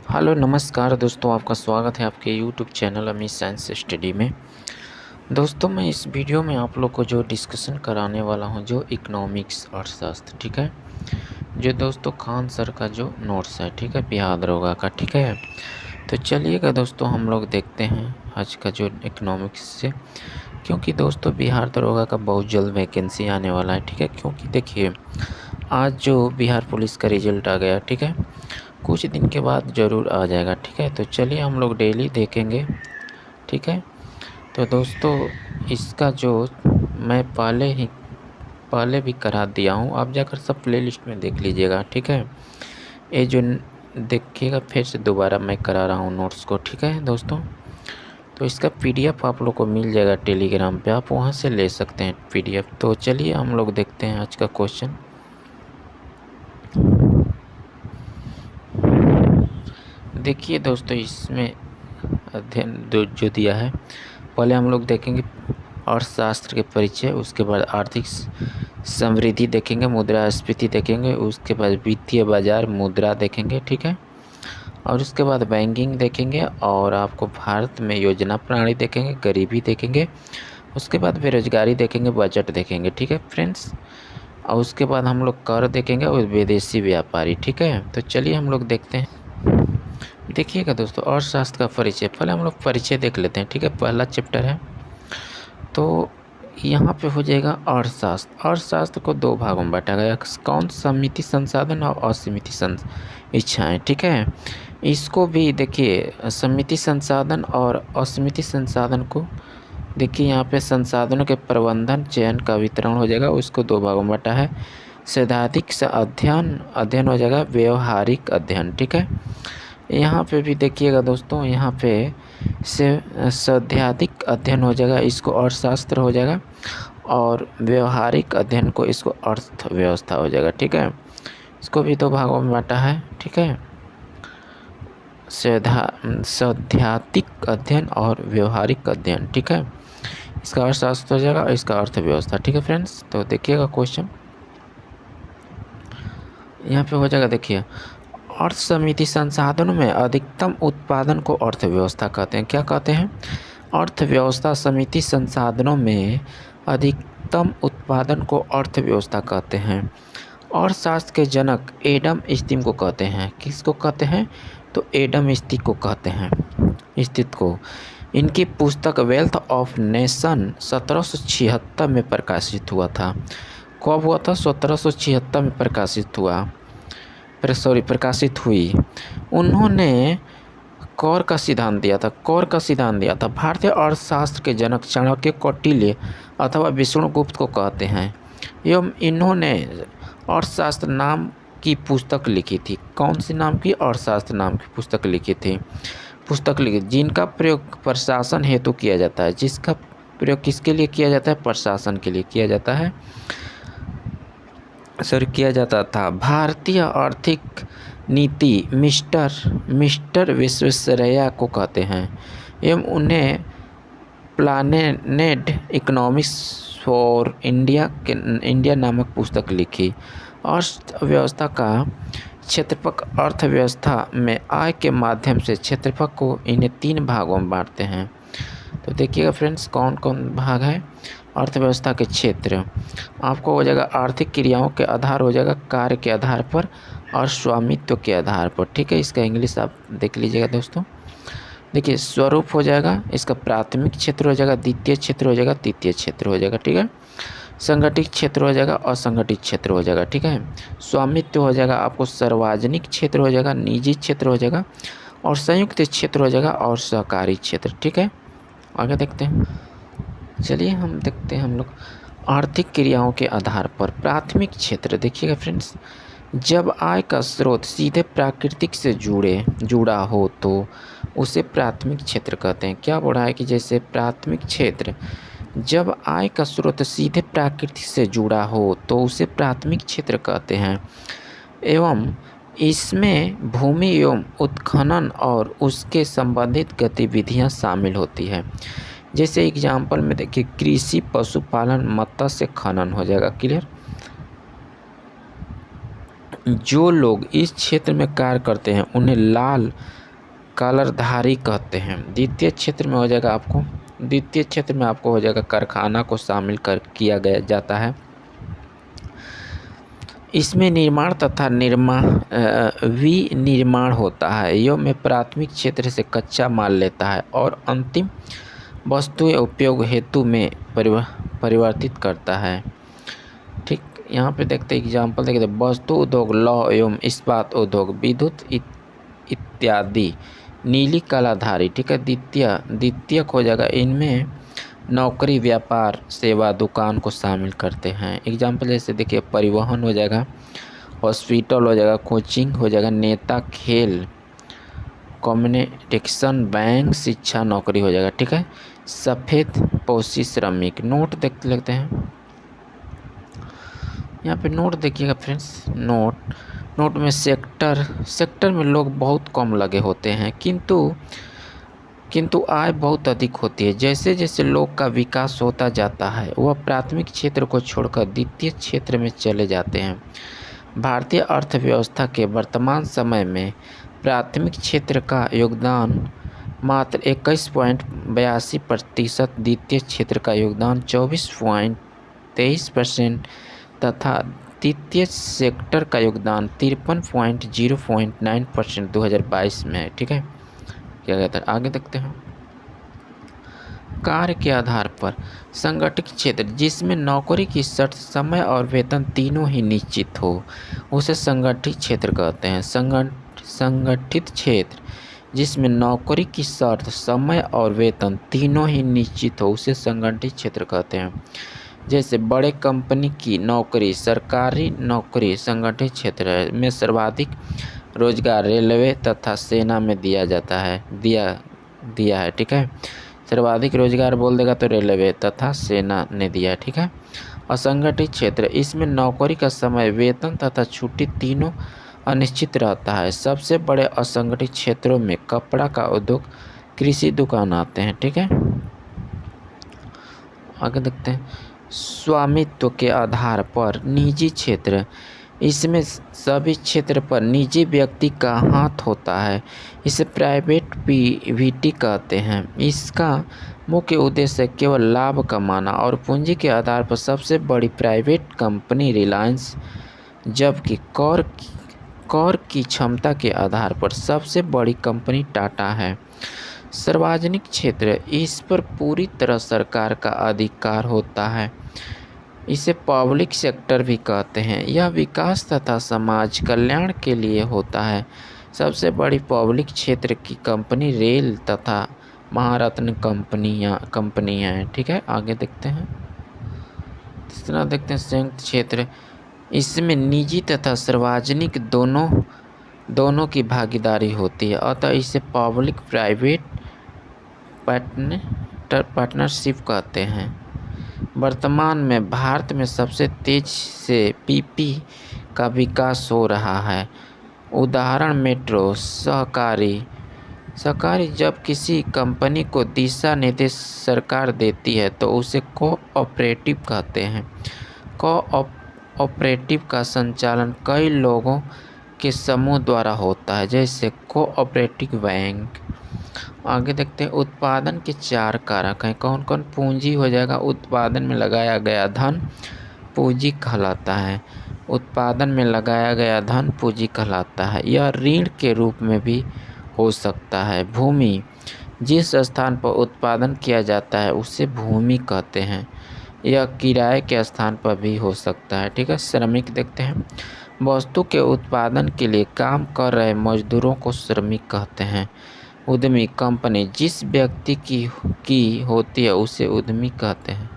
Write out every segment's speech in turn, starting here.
Hello नमस्कार दोस्तों, आपका स्वागत है आपके यूट्यूब चैनल अमी साइंस स्टडी में। दोस्तों, मैं इस वीडियो में आप लोग को जो डिस्कशन कराने वाला हूं, जो इकोनॉमिक्स अर्थशास्त्र, ठीक है, जो दोस्तों खान सर का जो नोट्स है, ठीक है, बिहार दरोगा का, ठीक है। तो चलिएगा दोस्तों, हम लोग देखते हैं आज का जो इकोनॉमिक्स से, क्योंकि दोस्तों बिहार दरोगा का बहुत जल्द वैकेंसी आने वाला है, ठीक है। क्योंकि देखिए, आज जो बिहार पुलिस का रिजल्ट आ गया, ठीक है, कुछ दिन के बाद ज़रूर आ जाएगा, ठीक है। तो चलिए हम लोग डेली देखेंगे, ठीक है। तो दोस्तों, इसका जो मैं पहले भी करा दिया हूँ, आप जाकर सब प्लेलिस्ट में देख लीजिएगा, ठीक है। ये जो देखिएगा, फिर से दोबारा मैं करा रहा हूँ नोट्स को, ठीक है दोस्तों। तो इसका पीडीएफ आप लोग को मिल जाएगा टेलीग्राम पे, आप वहाँ से ले सकते हैं पीडीएफ। तो चलिए हम लोग देखते हैं आज का क्वेश्चन। देखिए दोस्तों, इसमें अध्ययन जो दिया है, पहले हम लोग देखेंगे अर्थशास्त्र के परिचय, उसके बाद आर्थिक समृद्धि देखेंगे, मुद्रास्फीति देखेंगे, उसके बाद वित्तीय बाजार मुद्रा देखेंगे, ठीक है, और उसके बाद बैंकिंग देखेंगे, और आपको भारत में योजना प्रणाली देखेंगे, गरीबी देखेंगे, उसके बाद बेरोजगारी देखेंगे, बजट देखेंगे, ठीक है फ्रेंड्स। और उसके बाद हम लोग कर देखेंगे और विदेशी व्यापारी, ठीक है। तो चलिए हम लोग देखते हैं। देखिएगा दोस्तों, अर्थशास्त्र का परिचय, पहले हम लोग परिचय देख लेते हैं, ठीक है। पहला चैप्टर है, तो यहाँ पे हो जाएगा अर्थशास्त्र। अर्थशास्त्र को दो भागों में बांटा गया, कौन, सीमित संसाधन और असीमित इच्छाएं, ठीक है। इसको भी देखिए, सीमित संसाधन और असीमित संसाधन को देखिए, यहाँ पे संसाधनों के प्रबंधन, चयन का वितरण हो जाएगा, उसको दो भागों में बांटा है। सैद्धांतिक अध्ययन हो जाएगा, व्यवहारिक अध्ययन, ठीक है। यहाँ पे भी देखिएगा दोस्तों, यहाँ पे से सैद्धांतिक अध्ययन हो जाएगा, इसको अर्थशास्त्र हो जाएगा, और व्यवहारिक अध्ययन को इसको अर्थव्यवस्था हो जाएगा, ठीक है। इसको भी दो भागों में बांटा है, ठीक है, सैद्धांतिक अध्ययन और व्यवहारिक अध्ययन, ठीक है। इसका अर्थशास्त्र हो जाएगा और इसका अर्थव्यवस्था, ठीक है फ्रेंड्स। तो देखिएगा क्वेश्चन यहाँ पे हो जाएगा, देखिए, अर्थ समिति संसाधनों में अधिकतम उत्पादन को अर्थव्यवस्था कहते हैं। क्या कहते हैं? अर्थव्यवस्था समिति संसाधनों में अधिकतम उत्पादन को अर्थव्यवस्था कहते हैं। अर्थशास्त्र के जनक एडम स्मिथ को कहते हैं। किसको कहते हैं? तो एडम स्मिथ को कहते हैं, स्थित को। इनकी पुस्तक वेल्थ ऑफ नेशन 1776 में प्रकाशित हुआ था। कब हुआ था? 1776 में प्रकाशित हुई। उन्होंने कौर का सिद्धांत दिया था। भारतीय अर्थशास्त्र के जनक चाणक्य, कौटिल्य अथवा विष्णुगुप्त को कहते हैं। एवं इन्होंने अर्थशास्त्र नाम की पुस्तक लिखी थी। कौन सी नाम की? अर्थशास्त्र नाम की पुस्तक लिखी थी, जिनका प्रयोग प्रशासन हेतु किया जाता है। जिसका प्रयोग किसके लिए किया जाता है? प्रशासन के लिए किया जाता था। भारतीय आर्थिक नीति मिस्टर विश्वेश्वरैया को कहते हैं, एवं उन्हें प्लानेड इकोनॉमिक्स फॉर इंडिया नामक पुस्तक लिखी। अर्थव्यवस्था का क्षेत्रफल, अर्थव्यवस्था में आय के माध्यम से क्षेत्रफल को इन्हें 3 भागों में बांटते हैं। तो देखिएगा फ्रेंड्स, कौन कौन भाग है अर्थव्यवस्था के क्षेत्र। आपको हो जाएगा आर्थिक क्रियाओं के आधार, हो जाएगा कार्य के आधार पर और स्वामित्व के आधार पर, ठीक है। इसका इंग्लिश आप देख लीजिएगा दोस्तों। देखिए, स्वरूप हो जाएगा, इसका प्राथमिक क्षेत्र हो जाएगा, द्वितीय क्षेत्र हो जाएगा, तृतीय क्षेत्र हो जाएगा, ठीक है। संगठित क्षेत्र हो जाएगा, असंगठित क्षेत्र हो जाएगा, ठीक है। स्वामित्व हो जाएगा आपको सार्वजनिक क्षेत्र हो जाएगा, निजी क्षेत्र हो जाएगा, और संयुक्त क्षेत्र हो जाएगा, और सहकारी क्षेत्र, ठीक है। आगे देखते हैं। चलिए हम देखते हैं हम लोग आर्थिक क्रियाओं के आधार पर। प्राथमिक क्षेत्र देखिएगा फ्रेंड्स, जब आय का स्रोत सीधे प्राकृतिक से जुड़ा हो तो उसे प्राथमिक क्षेत्र कहते हैं। क्या बोला है कि जैसे प्राथमिक क्षेत्र, जब आय का स्रोत सीधे प्राकृतिक से जुड़ा हो तो उसे प्राथमिक क्षेत्र कहते हैं, एवं इसमें भूमि एवं उत्खनन और उसके संबंधित गतिविधियां शामिल होती है। जैसे एग्जाम्पल में देखिए, कृषि, पशुपालन, मत्स्य खनन हो जाएगा, क्लियर। जो लोग इस क्षेत्र में कार्य करते हैं उन्हें लाल कलरधारी कहते हैं। द्वितीय क्षेत्र में हो जाएगा आपको, द्वितीय क्षेत्र में आपको हो जाएगा कारखाना को शामिल कर किया गया जाता है। इसमें निर्माण तथा विनिर्माण होता है। यह में प्राथमिक क्षेत्र से कच्चा माल लेता है और अंतिम वस्तु या उपयोग हेतु में परिवर्तित करता है। ठीक, यहाँ पे देखते हैं एग्जाम्पल देखते हैं, वस्तु उद्योग, लौह एवं इस्पात उद्योग, विद्युत इत्यादि। नीली कलाधारी, ठीक है, द्वितीयक हो जाएगा। इनमें नौकरी, व्यापार, सेवा, दुकान को शामिल करते हैं। एग्जाम्पल जैसे देखिए परिवहन हो जाएगा, हॉस्पिटल हो जाएगा, कोचिंग हो जाएगा, नेता, खेल, कम्युनिकेशन, बैंक, शिक्षा, नौकरी हो जाएगा। ठीक है, सफ़ेद पोशी श्रमिक। नोट देखते लगते हैं, यहाँ पे नोट देखिएगा फ्रेंड्स। नोट में सेक्टर में लोग बहुत कम लगे होते हैं, किंतु आय बहुत अधिक होती है। जैसे जैसे लोग का विकास होता जाता है वह प्राथमिक क्षेत्र को छोड़कर द्वितीय क्षेत्र में चले जाते हैं। भारतीय अर्थव्यवस्था के वर्तमान समय में प्राथमिक क्षेत्र का योगदान मात्र 21.82%, द्वितीय क्षेत्र का योगदान 24.23% तथा द्वितीय सेक्टर का योगदान 53.09% 2022 में है। ठीक है, क्या कहता है, आगे देखते हैं। कार्य के आधार पर संगठित क्षेत्र, जिसमें नौकरी की शर्त, समय और वेतन तीनों ही निश्चित हो, उसे संगठित क्षेत्र कहते हैं। संगठित क्षेत्र जिसमें नौकरी की शर्त, समय और वेतन तीनों ही निश्चित हो, उसे संगठित क्षेत्र कहते हैं। जैसे बड़े कंपनी की नौकरी, सरकारी नौकरी संगठित क्षेत्र में सर्वाधिक रोजगार रेलवे तथा सेना में दिया है। ठीक है, सर्वाधिक रोजगार बोल देगा तो रेलवे तथा सेना ने दिया है। ठीक है, असंगठित क्षेत्र, इसमें नौकरी का समय, वेतन तथा छुट्टी तीनों अनिश्चित रहता है। सबसे बड़े असंगठित क्षेत्रों में कपड़ा का उद्योग, कृषि दुकान आते हैं। ठीक है, आगे देखते हैं। स्वामित्व के आधार पर निजी क्षेत्र, इसमें सभी क्षेत्र पर निजी व्यक्ति का हाथ होता है। इसे प्राइवेट पीवीटी कहते हैं। इसका मुख्य उद्देश्य केवल लाभ कमाना और पूंजी के आधार पर सबसे बड़ी प्राइवेट कंपनी रिलायंस, जबकि कर की क्षमता के आधार पर सबसे बड़ी कंपनी टाटा है। सार्वजनिक क्षेत्र, इस पर पूरी तरह सरकार का अधिकार होता है। इसे पब्लिक सेक्टर भी कहते हैं। यह विकास तथा समाज कल्याण के लिए होता है। सबसे बड़ी पब्लिक क्षेत्र की कंपनी रेल तथा महारत्न कंपनी हैं। ठीक है, आगे देखते हैं। तीसरा देखते हैं संयुक्त क्षेत्र, इसमें निजी तथा सार्वजनिक दोनों की भागीदारी होती है, अतः इसे पब्लिक प्राइवेट पार्टनरशिप कहते हैं। वर्तमान में भारत में सबसे तेज से पीपी का विकास हो रहा है। उदाहरण मेट्रो। सहकारी, जब किसी कंपनी को दिशा निर्देश सरकार देती है तो उसे कोऑपरेटिव कहते हैं। कोऑपरेटिव का संचालन कई लोगों के समूह द्वारा होता है, जैसे कोऑपरेटिव बैंक। आगे देखते हैं। उत्पादन के 4 कारक हैं, कौन कौन। पूंजी हो जाएगा, उत्पादन में लगाया गया धन पूंजी कहलाता है। उत्पादन में लगाया गया धन पूंजी कहलाता है। यह ऋण के रूप में भी हो सकता है। भूमि, जिस स्थान पर उत्पादन किया जाता है उसे भूमि कहते हैं। यह किराए के स्थान पर भी हो सकता है। ठीक है, श्रमिक देखते हैं। वस्तु के उत्पादन के लिए काम कर रहे मजदूरों को श्रमिक कहते हैं। उद्यमी, कंपनी जिस व्यक्ति की होती है उसे उद्यमी कहते हैं।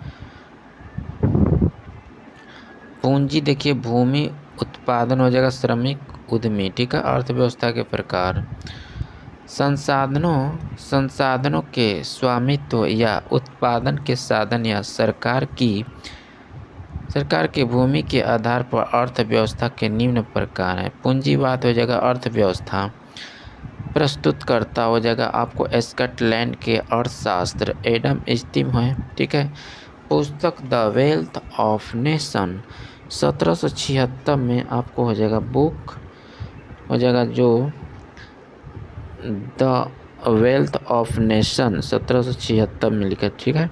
पूंजी देखिए, भूमि, उत्पादन हो जाएगा, श्रमिक, उद्यमी। ठीक है, अर्थव्यवस्था के प्रकार। संसाधनों के स्वामित्व या उत्पादन के साधन या सरकार की भूमि के आधार पर अर्थव्यवस्था के निम्न प्रकार हैं। पूंजीवाद हो जाएगा, अर्थव्यवस्था। प्रस्तुतकर्ता हो जाएगा आपको स्कॉटलैंड के अर्थशास्त्र एडम स्मिथ है। ठीक है, पुस्तक द वेल्थ ऑफ नेशन 1776 में आपको हो जाएगा बुक हो जाएगा, जो द वेल्थ ऑफ नेशन 1776 में लिखा, ठीक है।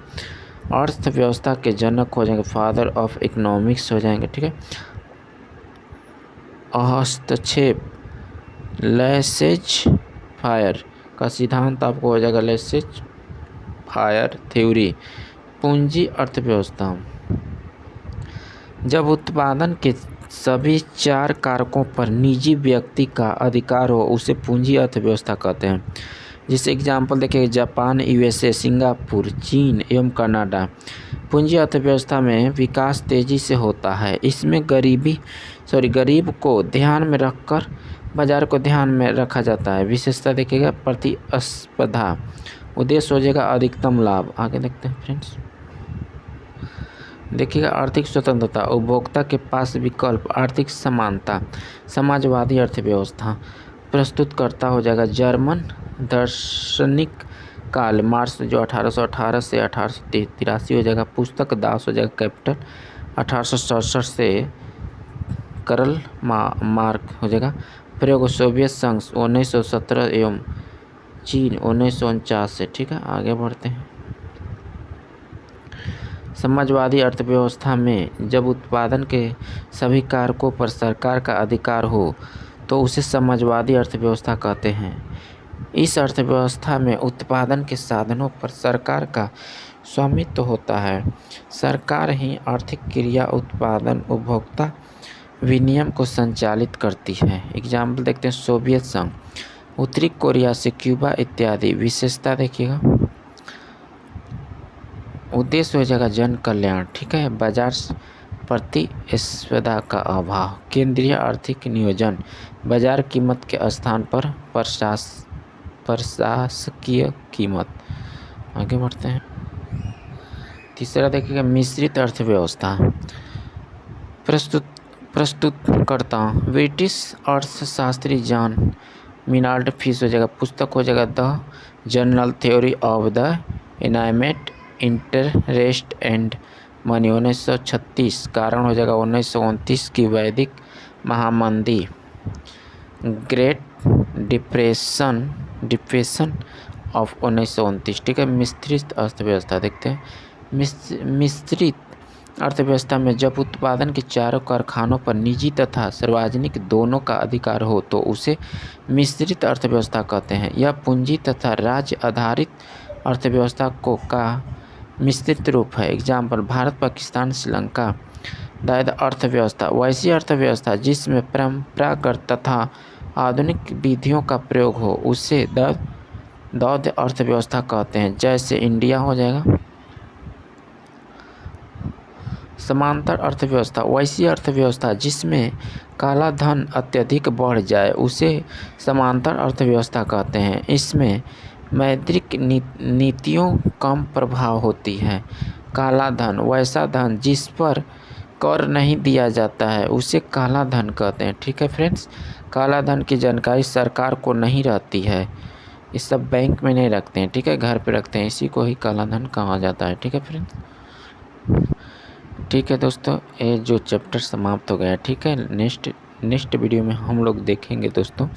अर्थव्यवस्था के जनक हो जाएंगे, फादर ऑफ इकोनॉमिक्स हो जाएंगे, ठीक है। हस्तक्षेप लेसेज फायर का सिद्धांत आपको हो जाएगा लेसेज फायर थ्योरी। पूंजी अर्थव्यवस्था, जब उत्पादन के सभी 4 कारकों पर निजी व्यक्ति का अधिकार हो उसे पूंजी अर्थव्यवस्था कहते हैं। जैसे एग्जाम्पल देखिए, जापान, यूएसए, सिंगापुर, चीन एवं कनाडा। पूंजी अर्थव्यवस्था में विकास तेजी से होता है। इसमें गरीब को ध्यान में रखकर बाजार को ध्यान में रखा जाता है। विशेषता देखिएगा प्रतिस्पर्धा, उद्देश्य हो जाएगा अधिकतम लाभ। आगे देखते हैं फ्रेंड्स, देखिएगा आर्थिक स्वतंत्रता, उपभोक्ता के पास विकल्प, आर्थिक समानता, समाजवादी अर्थव्यवस्था। प्रस्तुतकर्ता हो जाएगा जर्मन दार्शनिक कार्ल मार्क्स जो 1818 से 1883 हो जाएगा। पुस्तक दास हो जाएगा कैपिटल 1867 से करल मार्क हो जाएगा। प्रयोग सोवियत संघ 1917 एवं चीन 1949 से, ठीक है। आगे बढ़ते हैं, समाजवादी अर्थव्यवस्था में जब उत्पादन के सभी कारकों पर सरकार का अधिकार हो तो उसे समाजवादी अर्थव्यवस्था कहते हैं। इस अर्थव्यवस्था में उत्पादन के साधनों पर सरकार का स्वामित्व होता है। सरकार ही आर्थिक क्रिया, उत्पादन, उपभोक्ता विनिमय को संचालित करती है। एग्जाम्पल देखते हैं, सोवियत संघ, उत्तरी कोरिया से क्यूबा इत्यादि। विशेषता देखिएगा, उद्देश्य हो जाएगा जन कल्याण, ठीक है। बाजार प्रतिस्पर्धा का अभाव, केंद्रीय आर्थिक नियोजन, बाजार कीमत के स्थान पर प्रशासकीय कीमत। आगे बढ़ते हैं, तीसरा देखिएगा मिश्रित अर्थव्यवस्था। प्रस्तुतकर्ता ब्रिटिश अर्थशास्त्री जॉन मिनार्ड फिश हो जाएगा। पुस्तक हो जाएगा the general theory of the इनामेट इंटरेस्ट एंड मनी 1936। कारण हो जाएगा 1929 की वैदिक महामंदी, ग्रेट डिप्रेशन ऑफ 1929, ठीक है। मिश्रित अर्थव्यवस्था देखते हैं, मिश्रित अर्थव्यवस्था में जब उत्पादन के 4 कारखानों पर निजी तथा सार्वजनिक दोनों का अधिकार हो तो उसे मिश्रित अर्थव्यवस्था कहते हैं। यह पूंजी तथा राज्य आधारित अर्थव्यवस्था का मिश्रित रूप है। एग्जाम्पल, भारत, पाकिस्तान, श्रीलंका। द्वैध अर्थव्यवस्था, वैसी अर्थव्यवस्था जिसमें परंपरागत तथा आधुनिक विधियों का प्रयोग हो उसे द्वैध अर्थव्यवस्था कहते हैं। जैसे इंडिया हो जाएगा। समांतर अर्थव्यवस्था, वैसी अर्थव्यवस्था जिसमें काला धन अत्यधिक बढ़ जाए उसे समांतर अर्थव्यवस्था कहते हैं। इसमें मौद्रिक नीतियों कम प्रभाव होती है। काला धन, वैसा धन जिस पर कर नहीं दिया जाता है उसे काला धन कहते हैं, ठीक है फ्रेंड्स। काला धन की जानकारी सरकार को नहीं रहती है, इस सब बैंक में नहीं रखते हैं, ठीक है, घर पे रखते हैं, इसी को ही काला धन कहा जाता है, ठीक है फ्रेंड्स। ठीक है दोस्तों, ये जो चैप्टर समाप्त हो गया, ठीक है। नेक्स्ट वीडियो में हम लोग देखेंगे दोस्तों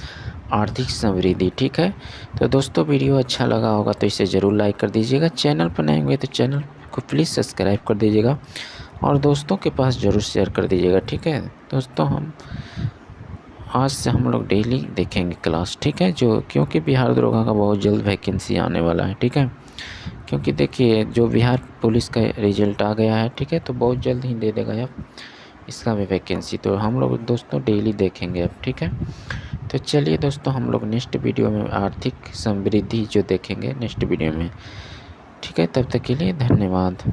आर्थिक समृद्धि, ठीक है। तो दोस्तों वीडियो अच्छा लगा होगा तो इसे ज़रूर लाइक कर दीजिएगा। चैनल पर नए होंगे तो चैनल को प्लीज़ सब्सक्राइब कर दीजिएगा और दोस्तों के पास ज़रूर शेयर कर दीजिएगा, ठीक है। दोस्तों आज से हम लोग डेली देखेंगे क्लास, ठीक है, जो क्योंकि बिहार दरोगा का बहुत जल्द वैकेंसी आने वाला है, ठीक है। क्योंकि देखिए जो बिहार पुलिस का रिजल्ट आ गया है, ठीक है, तो बहुत जल्द ही दे देगा अब इसका भी वैकेंसी, तो हम लोग दोस्तों डेली देखेंगे अब, ठीक है। तो चलिए दोस्तों हम लोग नेक्स्ट वीडियो में आर्थिक समृद्धि जो देखेंगे नेक्स्ट वीडियो में, ठीक है। तब तक के लिए धन्यवाद।